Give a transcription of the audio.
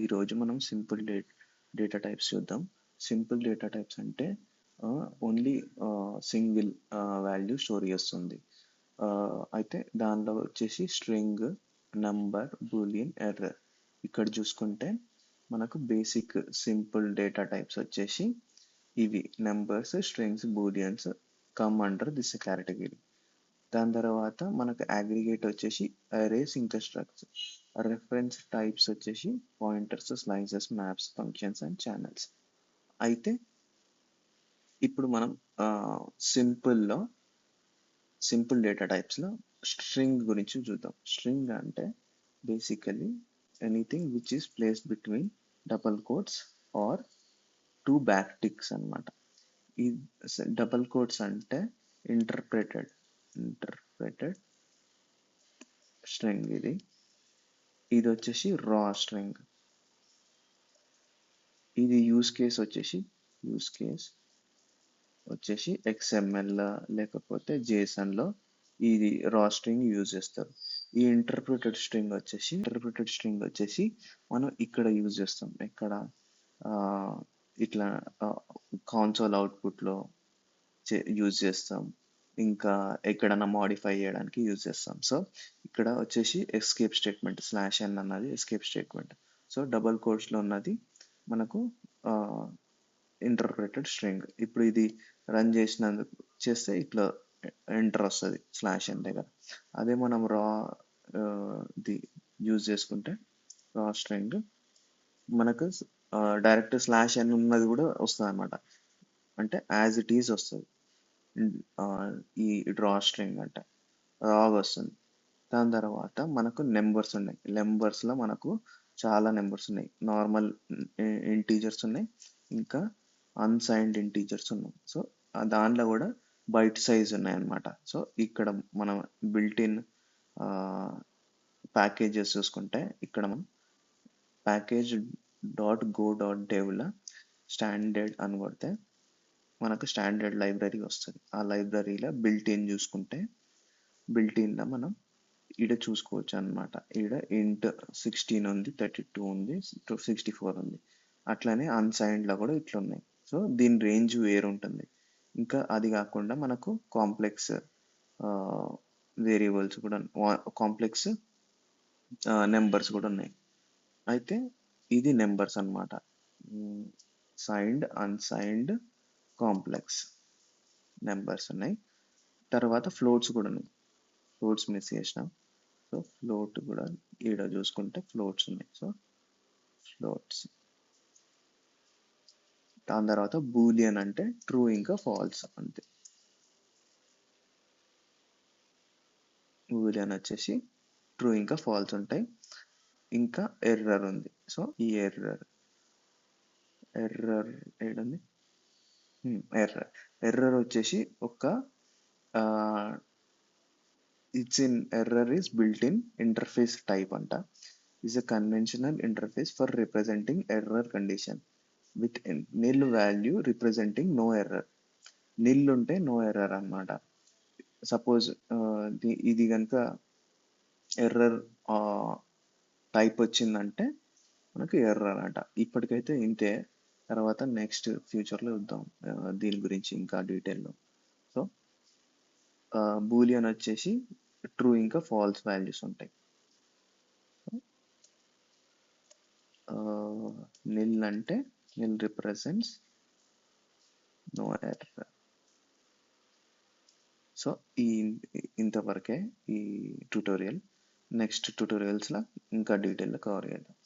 ఈరోజు మనం simple data types చూద్దాం. సింపుల్ డేటా టైప్స్ అంటే ఓన్లీ సింగిల్ వాల్యూ స్టోర్ చేస్తుంది. అయితే దానిలో వచ్చేసి స్ట్రింగ్, నంబర్, బూలియన్, ఎర్రర్. ఇక్కడ చూసుకుంటే మనకు బేసిక్ సింపుల్ డేటా టైప్స్ వచ్చేసి ఇవి numbers, strings, booleans come under this category. దాని తర్వాత మనకు అగ్రిగేట్ వచ్చేసి అరేస్ ఇంకా స్ట్రక్స్. రెఫరెన్స్ టైప్స్ వచ్చేసి pointers, slices, maps, functions and channels. అయితే ఇప్పుడు మనం సింపుల్ డేటా టైప్స్లో స్ట్రింగ్ గురించి చూద్దాం. స్ట్రింగ్ అంటే basically anything which is placed between double quotes or two backticks అనమాట. ఈ డబల్ కోట్స్ అంటే ఇంటర్ప్రెటెడ్ స్ట్రింగ్. ఇది వచ్చేసి రా స్ట్రింగ్. ఇది యూస్ కేస్ వచ్చేసి XML లేకపోతే JSONలో ఇది రా స్ట్రింగ్ యూజ్ చేస్తారు. ఈ ఇంటర్ప్రిటెడ్ స్ట్రింగ్ వచ్చేసి మనం ఇక్కడ యూజ్ చేస్తాం. ఇక్కడ ఇట్లా కాన్సోల్ అవుట్పుట్లో యూజ్ చేస్తాం, ఇంకా ఎక్కడన్నా మాడిఫై చేయడానికి యూజ్ చేస్తాం. సో ఇక్కడ వచ్చేసి ఎస్కేప్ స్టేట్మెంట్, /n అన్నది ఎస్కేప్ స్టేట్మెంట్. సో డబల్ కోట్స్లో ఉన్నది మనకు ఇంటర్ప్రెటెడ్ స్ట్రింగ్. ఇప్పుడు ఇది రన్ చేస్తే ఇట్లా ఎంటర్ వస్తుంది /n దగ్గర. అదే మనం ది యూజ్ చేసుకుంటే రా స్ట్రింగ్ మనకు డైరెక్ట్ /n ఉన్నది కూడా వస్తుంది అనమాట. అంటే యాజ్ ఇట్ ఈజ్ వస్తుంది. ఈ డ్రా స్ట్రింగ్ అంటే రాగా వస్తుంది. దాని తర్వాత మనకు నెంబర్స్ ఉన్నాయి. నెంబర్స్లో మనకు చాలా నెంబర్స్ ఉన్నాయి. నార్మల్ ఇంటీజర్స్ ఉన్నాయి, ఇంకా అన్సైన్డ్ ఇంటీజర్స్ ఉన్నాయి. సో దాంట్లో కూడా బైట్ సైజ్ ఉన్నాయి అన్నమాట. సో ఇక్కడ మనం బిల్ట్-ఇన్ ప్యాకేజెస్ చూసుకుంటే ఇక్కడ మనం package.go.devలో స్టాండర్డ్ అని కొడితే మనకు స్టాండర్డ్ లైబ్రరీ వస్తుంది. ఆ లైబ్రరీలో బిల్ట్-ఇన్ చూసుకుంటే బిల్ట్-ఇన్లో మనం ఈడ చూసుకోవచ్చు అనమాట. ఈడ ఇంట్ 16 ఉంది, 32 ఉంది, 64 ఉంది. అట్లనే అన్సైన్డ్లో కూడా ఇట్లా ఉన్నాయి. సో దీని రేంజ్ వేరు ఉంటుంది. ఇంకా అది కాకుండా మనకు కాంప్లెక్స్ వేరియబుల్స్ కూడా, కాంప్లెక్స్ నెంబర్స్ కూడా ఉన్నాయి. అయితే ఇది నెంబర్స్ అన్నమాట. సైన్డ్, అన్సైన్డ్, కాంప్లెక్స్ నెంబర్స్ ఉన్నాయి. తర్వాత ఫ్లోట్స్ కూడా ఉన్నాయి. ఫ్లోట్స్ మిస్ చేసినాం. సో ఫ్లోట్ కూడా ఈడ చూసుకుంటే ఫ్లోట్స్ ఉన్నాయి. So floats. దాని తర్వాత బూలియన్ అంటే ట్రూ ఇంకా ఫాల్స్ అంతే. బూలియన్ వచ్చేసి ట్రూ ఇంకా ఫాల్స్ ఉంటాయి. ఇంకా ఎర్రర్ ఉంది. సో ఈ ఎర్రర్ ఏడుంది, ఎర్రర్ వచ్చేసి ఒక error is built-in interface type anta, is a conventional interface for representing error condition with nil value representing no error. nil ఉంటే no error అన్నమాట. సపోజ్ ఇది కనుక ఎర్రర్ టైప్ వచ్చిందంటే మనకు ఎర్రర్ అంట. ఇప్పటికైతే ఇంతే. తర్వాత నెక్స్ట్ ఫ్యూచర్లో చూద్దాం దీని గురించి ఇంకా డీటెయిల్లో. సో బూలియన్ వచ్చేసి ట్రూ ఇంకా ఫాల్స్ వాల్యూస్ ఉంటాయి. నిల్ అంటే నిల్ రిప్రజెంట్స్ నో ఎర్రర్. సో ఇంతవరకే ఈ ట్యూటోరియల్. నెక్స్ట్ ట్యూటోరియల్స్లో ఇంకా డీటెయిల్గా కవర్ చేద్దాం.